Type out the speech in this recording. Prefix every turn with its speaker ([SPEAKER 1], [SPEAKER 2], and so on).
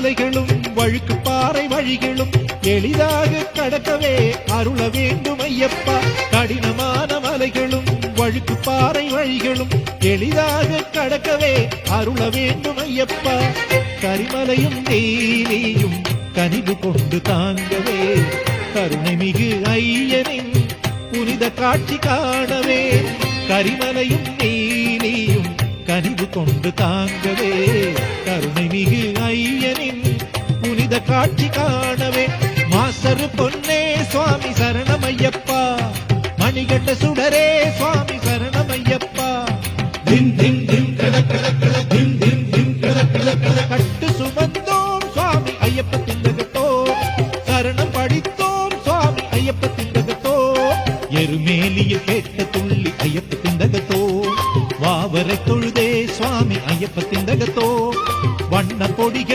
[SPEAKER 1] மலைகளும் வழுக்கு பாறை வழிகளும் எளிதாக கடக்கவே அருள வேண்டும் ஐயப்பா. கடினமான மலைகளும் வழுக்கு பாறை வழிகளும் எளிதாக கடக்கவே அருள வேண்டும் ஐயப்பா. கரிமலையும் நீலியும் கனிவு கொண்டு தாங்கவே கருணை மிகு ஐயனின் புனித காட்சி காணவே. கரிமலையும் நீலியும் கனிவு கொண்டு தாங்கவே கருணை மிகு ஐயனின் புனித காட்சி காணவே. மாசரு பொன்னே சுவாமி சரணமையப்பா, மணிகண்ட சுடரே சுவாமி சரணமையப்பா. கட்டு சுமந்தோம் சுவாமி ஐயப்ப திண்டகத்தோ, சரணம் படித்தோம் சுவாமி ஐயப்ப திண்டகத்தோ. எருமேலியில் கேட்ட துள்ளி ஐயப்ப திண்டகத்தோ, வாவரை தொழுதே சுவாமி ஐயப்ப திண்டகத்தோ. வண்ண பொடிகள்